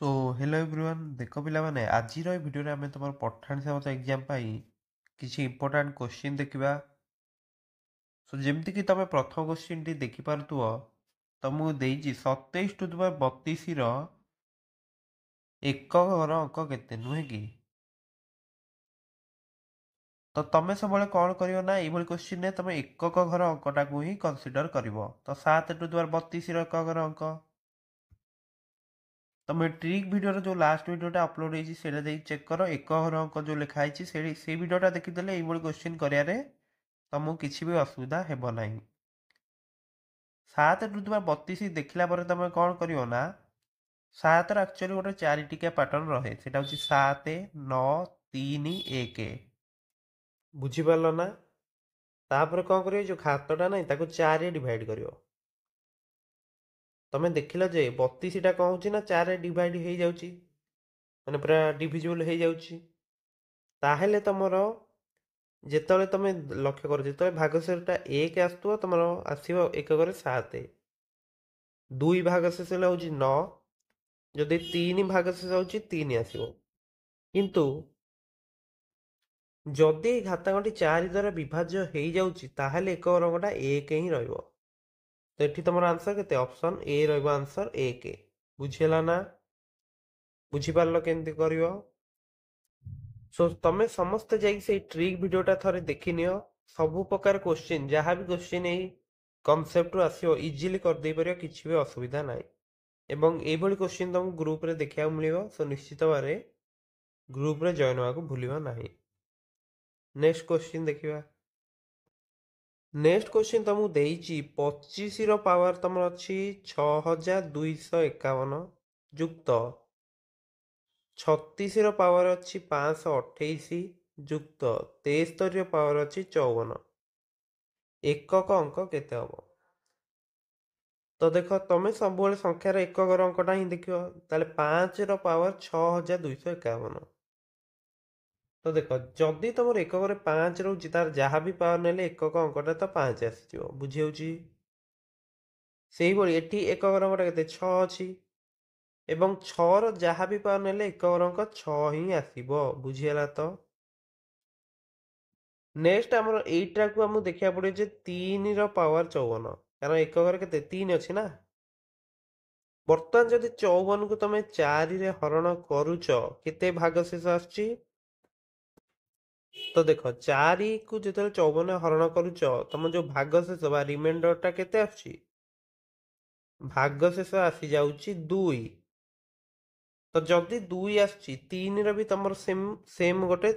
So hello everyone देख पिलामाने आज video आम तुम पठाण सामंत एग्जाम किसी इंपोर्टाट क्वेश्चन देखा। सो जमती कि तुम प्रथम क्वेश्चन टी देखिपु तुमको देती 27 टू द 32 एक घर अंक केते नुहे कि तो तुम सब कौन कर ना ये क्वेश्चन तुम एकक घर अंकटा को ही कनसीडर कर। तो 7 टू द 32 एक घर अंक तुम ट्रिक भिडियो जो लास्ट भिडियोटा अपलोड होती है चेक कर एक घर अंक जो लिखाई से भिडियोटा देखीदे ये क्वेश्चन कर तुमको किसी भी असुविधा हेब ना। 7 टू द 32 देखला तुम कौन कर ना 7 एक्चुअली गोटे चारिटिकिया पैटर्न रहे से 7 9 3 1 बुझीपार ना। तापर कौन कर जो खातटा ना 4 डिवाइड कर तुम देखिल जे 32टा कौन हो 4 डिवाइड हो जाऊँगी मैंने पूरा डिविजिबल हो जाऊँगी ताहेले तुमर जिते तुम लक्ष्य कर जो भागशेषटा 1 आसुव तुम आसो एकक 7 2 भागशेष हूँ 9 जदि 3 भागशेष हूँ 3 आसो किंतु जदि घातांकटी 4 द्वारा विभाज्य हो जाऊँगी ताहेले एक रंगटा 1 ही रहिबो। तो ये तुम आंसर केते ऑप्शन ए रहिबो आंसर 1 बुझीला ना बुझीपार केमती कर। सो तुम समस्ते जाइए ट्रिक भिडियोटा थे देखनी सबु प्रकार क्वेश्चन जहाँ भी क्वेश्चन यही कनसेप्ट आसो इजिली करदे पार किसी भी असुविधा ना एवं ये क्वेश्चन तुमको ग्रुप रे देखा मिल। सो निश्चित भाव ग्रुप रे जॉइन होगा भूल ना। नेक्स्ट क्वेश्चन देखा। नेक्स्ट क्वेश्चन तुमको देती 25 पावर तुम अच्छी 6251 युक्त 36 पावर अच्छी 528 युक्त 73 पावर अच्छी 54 एकक अंक केते हम। तो देख तुम सब संख्यार एकक अंकटा ही देख 5 पावर 6251। तो देख जदि तुम एकक 5 रोचे तार जहाँ भी पावर नेले एकक अंकटा तो 5 आस बुझी से एटी एकक अंकटा के 6 अच्छी एवं 6 जहाँ भी पावर नेले एकक अंक 6 ही आसो बुझीगला। तो नेक्स्ट आम एटा को आमको देखा पड़े 3 पावर 54 कारण एकक के 3 अच्छी ना। बर्तमान जदि 54 को तुम 4 रे हरण करुच केते भागशेष आसुची। तो देख 4 को जो 54 हरण करुच तुम जो भागशेष बा रिमाइंडरटा केते आसुची भागशेष आसी जाउची 2। तो जदि 2 आसुची 3 रो भी तुम सेम सेम गोटे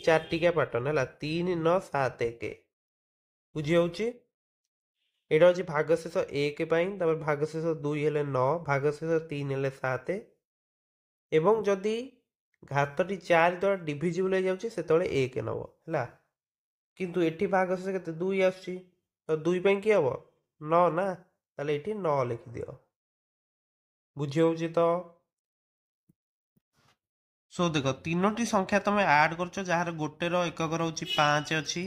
4 टिकिया पैटर्न है 3 9 7 1 बुझी होउची। एटा होची भागशेष 1 भागशेष 2 हेले 9 भागशेष 3 हेले 7 एवं जदि घातटी 4 द्वारा डिविजिबल हो जाउची सेतबेले 1 नब हैला किंतु एठी भागशेष केते 2 आसुची तो 2 पई की हबो 9 ना ताले एठी 9 लिखि दियो बुझी होउची। तो सो देख तीनोटी संख्या तुम ऐड करछ जार गोटे एकक रोची 5 अच्छी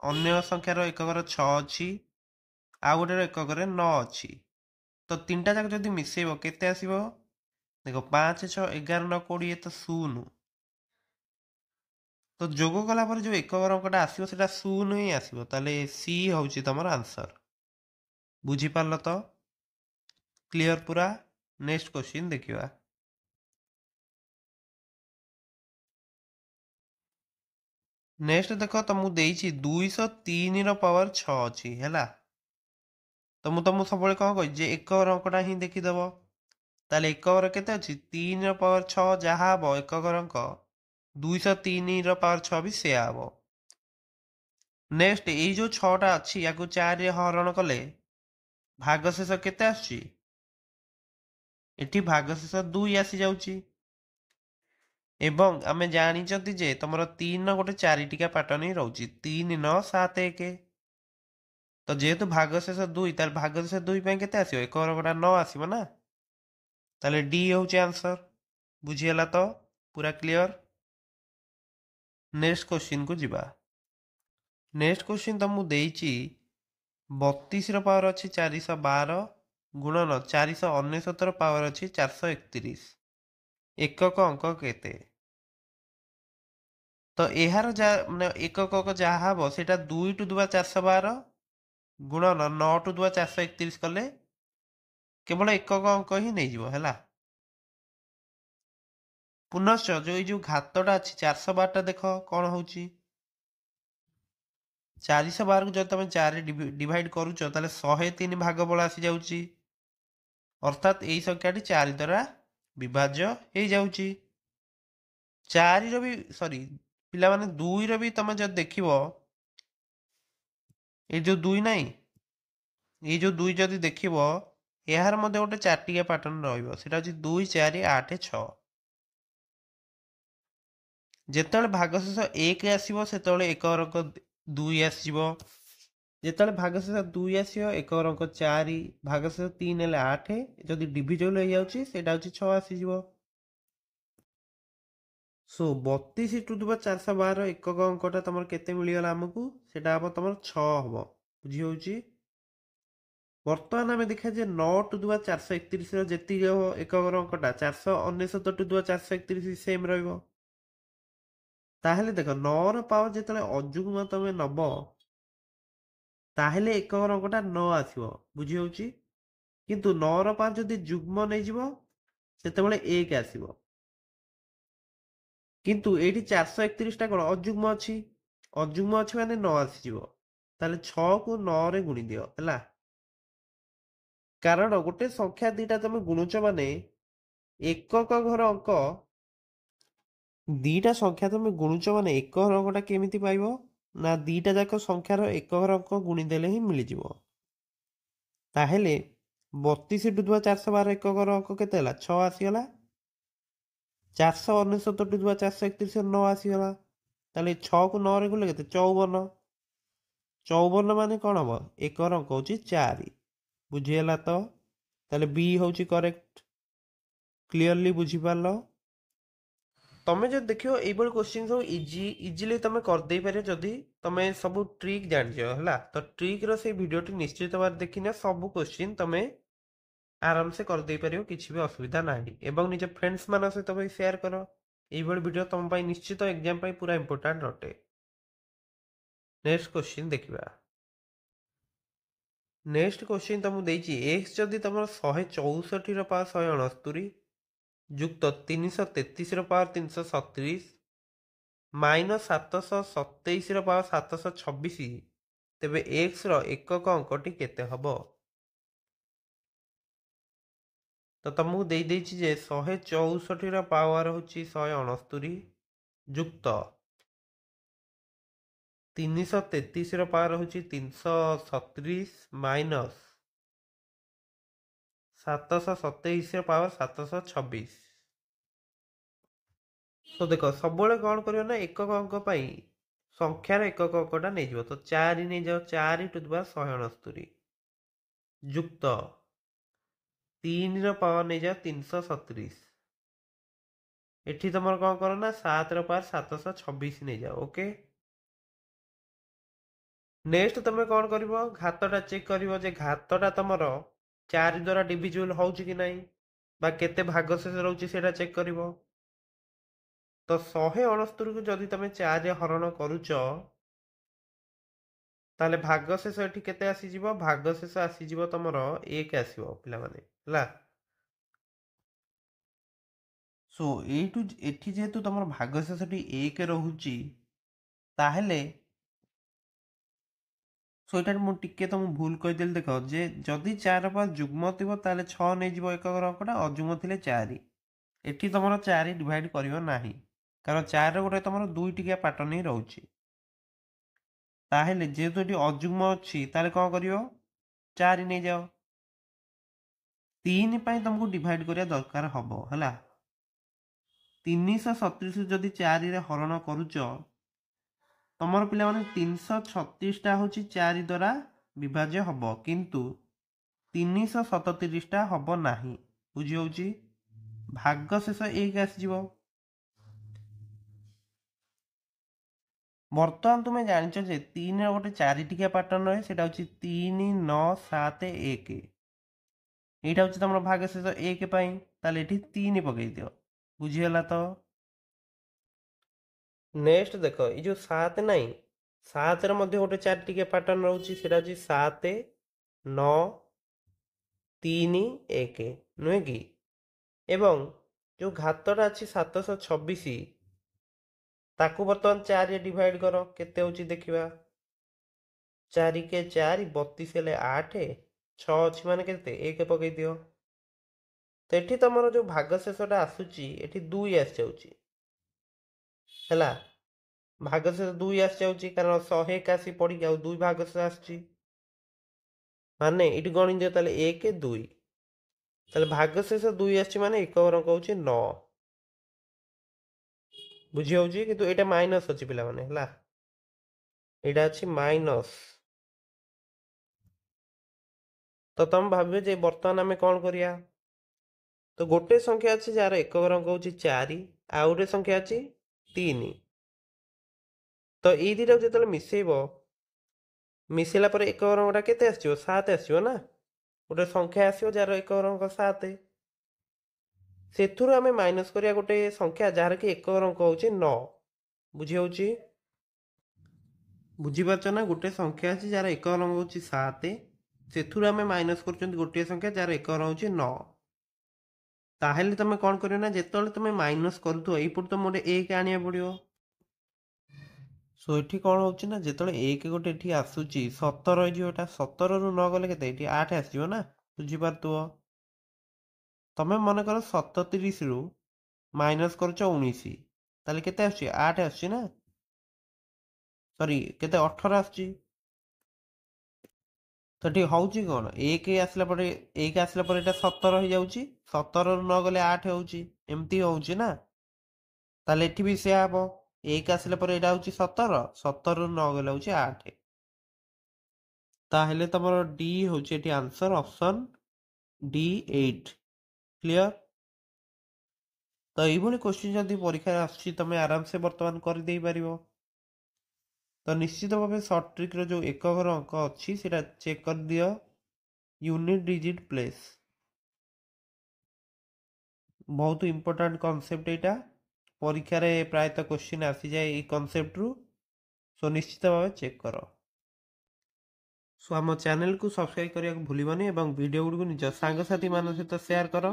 अन्य संख्यार एकक 6 अच्छी आ गोटे एकक 9 अच्छी। तो तीनटा जाक जदि मिसेइब केते आसीबो देख 5 6 11 9 20 तो 0 तो जोग कला पर जो एकक अंकटा आसीबो सेटा 0 ही आसीबो ताले सी होउची तमर आंसर बुझी पारल। तो क्लियर पूरा। नेक्स्ट क्वेश्चन देखिबा। नेक्स्ट देख तुमको देइछि 203 पावर 6 अच्छी हैला। तो मुझे तुमको सब कौन कही एकक अंकटा ही देखीदेव ताले एकक केते अच्छी 3 पावर 6 जहाँ हम एकक अंक 203 पावर 6 भी से हम। नेक्स्ट ये जो 6टा अच्छी या 4 हरण कले भागशेष केते आसुची एठी भागशेष 2 आसी जाउची एवं आमे जानिचंती जे तमरो 3 गोटे 4 टिका पैटर्न ही रहउची 3 9 7 1 तो जेहेतु भागशेष 2 तार भागशेष 2 पे केते आसीबो एकक अंकटा 9 आसीबो ना ताले डी होउची आंसर बुझीगला। तो पूरा क्लियर। नेक्स्ट क्वेश्चन को जीवा। नेक्स्ट क्वेश्चन तुमको देइछि 32 पावर अच्छी 412 गुणन 469 पावर अच्छी 431 एकक अंक केते तो एहार माने एकक जहाँ हम सेटा 2 टू दुआ 412 गुणन 9 टू दुआ 431 कले केवल एकक अंक ही नहीं जीवो हैला। पुनश्च जो घातटा अच्छी 412 देख कौन हूँ 412 को जब तुम 4 डिवाइड करुच ताले 103 भागफल आसी जाउची अर्थात यही संख्याटी 4 द्वारा विभाज्य हो जाउची। 4 रो भी सॉरी पिला माने 2 रो भी तुम जब देखिबो ये जो 2 नहीं ये जो 2 जदि देखिबो यार मध्य गोटे चार्टिया पैटर्न रहिबो सेटा होची 2 4 8 6 जेतेବେଳେ भागशेष 1 आसीबो सेतेବେଳେ एक अंक 2 आसीबो जेतेବେଳେ भागशेष 2 आसीबो एक अंक 4 भागशेष 3 हेले 8 जदि डिविजन हो जाउची सेटा होची 6 आसीजिवो। सो 32 टू द 412 एकक अंकटा तुम केते मिलगला आमको सेटा हम तुम 6 हम बुझी होची। बर्तमान आम देखा जे 9 टू द 431 जी एकक अंकटा 499 टू द 431 सेम रहिबो। ताहले देख 9 रो पावर जेतले अजुग्म तमे नब ताहले एकक अंकटा 9 आसीबो बुझी होची। किंतु 9 रो पावर जदि जुग्म नै जिवो सेतेबेले 1 आसीबो। किंतु एठी 431 टा कोन अजुग्म अछि माने 9 आसीजिवो ताले 6 को 9 रे गुणी दियो हला। कारण गोटे संख्या दीटा तुम गुणुच माने एकक घर अंक दीटा संख्या तुम गुणुच माने एक घर अंकटा केमिति पाइबो ना दीटा जाक संख्यार एक घर अंक गुणी देले ही मिली जिवो। ताहेले 32 टू द 412 एक घर अंक केते हला 6 आसीगला 499 टू द 431 9 आसीगला ताले 6 को 9 रे गुले केते 54 54 माने कौन हम एक अंक हूँ 4 बुझीगला तो ताले बी हूँ करेक्ट क्लीयरली बुझीपार तमें जो देखियो ये क्वेश्चन सब इजिली तुम करदे पारे जदि तुम सब ट्रिक जान है तो ट्रिक रो से वीडियोटी निश्चित भाव देखिना सब क्वेश्चन तुम आराम से करदे पारियो किसी भी असुविधा ना एवं निज फ्रेंड्स मान सहित भी शेयर कर ये वीडियो तुम निश्चित एग्जाम पूरा इंपोर्टेंट अटे। नेक्स्ट क्वेश्चन देखा नेक्स्ट क्वेश्चन तुमको देछि एक्स जदि तुम 164 रो पावर 169 जुक्त 333 रो पावर 337 माइनस 727 रो पावर 726 तेबे एक्स रो एकक अंकटी केते हबो। तो तुमको दे देछि जे 164 रो पावर होछि 169 जुक्त 333 रो पावर होछि 337 माइनस 727 रो पावर 726। तो देख सब कौन कर ना एकक अंक संख्यार एकक अंकटा नहीं जाओ तो 4 नहीं जाओ 4 टू द 169 जुक्त 3 रो पावर नहीं जाओ 337 एठी तुम कौन कर ना 7 रो पावर 726 नहीं जाओ ओके। नेक्स्ट तुम कौन कर घातटा चेक कर घातटा तुम 4 द्वारा डिविजिबल होउछि कि नहीं बा केते भागशेष रहउछि सेटा चेक कर तो 169 को जदि तुम 4 रे हरण करूच ताले भागशेष एठी केते आसीजिवो भागशेष आसीजिवो तमर 1 आसीबो पिला माने हला। सो एठू एठी जेतु तमर भागशेष एठी 1 रहउची ताहेले सो एटा मु टिके तुम भूल कहिदेल देखो जे जदि 4 पास जुग्म थिबो ताले 6 नै जिवो एकक अंकटा अजुग्म थिले 4 एठी तमर 4 डिवाइड करियो नाही कारण 4 रे गोटे तमर 2 टिकिया पैटर्न ही रहउची ताहेले जेहेतु एठी अजुग्म अछि ताले कोन करियो 4 नै जाओ 3 पई तुमको डिवाइड करिया दरकार हबो हला। 337 जदि 4 रे हरण करूच तमर पिला माने 336 टा होची 4 द्वारा विभाज्य हबो किंतु 337 टा हबो नाही बुझी होची भागशेष 1 आसीजिवो। बर्तमान तुम जानिछ जे 3 रे गोटे 4 टिकिया पैटर्न रहे सेटा होची 3 9 7 1 एटा होची तमर भागशेष 1 पई ताले एठी 3 पकई दियो बुझीगला तो नेक्स्ट देख ये जो 7 नहीं 7 रे मध्य गोटे 4 टिके पैटर्न रहउची सेटा होची 7 9 3 1 नुहे कि एवं जो घातटा अछि 726 ताकू बर्तमान 4 रे डिवाइड करो केते होची देखिबा 4 के 4 32 हेले 8 6 अछि माने केते 1 पकई दियो तो एठी तमरो जो भाग शेषटा आसुची एठी 2 आसी जाउची हैला भाग शेष 2 आसी जाउची कारण 181 पड़ी जाउ 2 भाग शेष आसुची माने एठी गणी दियो ताले 1 2 ताले भाग शेष 2 आसी माने एक अंक होची 9 बुझी होउची किंतु एटा माइनस अछि पिला माने हैला एटा अछि माइनस तो तुम भाबे जे वर्तमान आमे कोन करिया तो गोटे संख्या अछि जार एक अंक होची 4 आ गोटे संख्या अछि 3 तो एई दिटा जेतले मिसेइबो मिसेला पर एक अंकटा केते आसियो 7 आसियो ना गोटे संख्या आसियो जार एक अंक 7 सेथुरु आमे माइनस करिया गोटे संख्या जार कि एक अंक होची 9 बुझी होउची बुझी पारछ ना गोटे संख्या अछि जार एक अंक होची 7 सेथुरु आमे माइनस करछन गोटे संख्या जार एक अंक होची 9 ताहेले तमे कोन करियो ना जेतले तमे माइनस करथु एइपुर तो मोटे 1 आनिया पड़ियो सो एठी कोन होची ना जेतले 1 गोटे एठी आसुची 17 रहि जियो एटा 17 रु 9 गले केते एठी 8 आसीयो ना बुझी पारतुओ तमे मन करो 37 रु माइनस करछो 19 ताले केते आसी 8 आसी ना सॉरी केते 18 आसी तो ठीक होउची कोन 1 आसला परे 1 आसला परे एटा 17 हो जाउची 17 रु 9 गले 8 होउची एम्ति होउची ना ताले एठी भी से आबो 1 आसला परे एटा होउची 17 17 रु 9 गले होउची 8 ताहेले तमरो डी होउची एठी आंसर ऑप्शन डी 8 क्लियर तो ये क्वेश्चन जदि परीक्षा आसुची तमे आराम से वर्तमान कर दे पारिबो तो निश्चित भाव सर्ट ट्रिक रो जो एक घर अंक अच्छी सेटा चेक कर दियो यूनिट डिजिट प्लेस बहुत इंपोर्टेंट कॉन्सेप्ट एटा परीक्षा रे प्रायतः क्वेश्चन आसी जाए ये कॉन्सेप्ट रु सो निश्चित भाव चेक करो सो आम चैनल को सब्सक्राइब करने को भूलबनी एवं वीडियो गुड़ को निज सांगसाथी मान सहित शेयर करो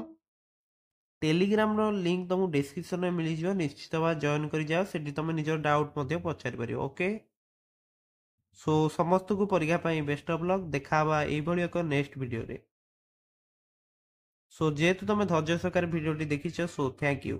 टेलीग्राम रो लिंक तुमको डिस्क्रिप्शन में मिल जाओ निश्चित भाव जॉइन कर जाओ सेठी तुम निजर डाउट मध्य पचारि पारिबो ओके सो समस्त को परीक्षा पाई बेस्ट ऑफ लक देखा ये एक नेक्स्ट वीडियो रे सो जेहेतु तुम धैर्य सहकार वीडियो देखी सो थैंक यू।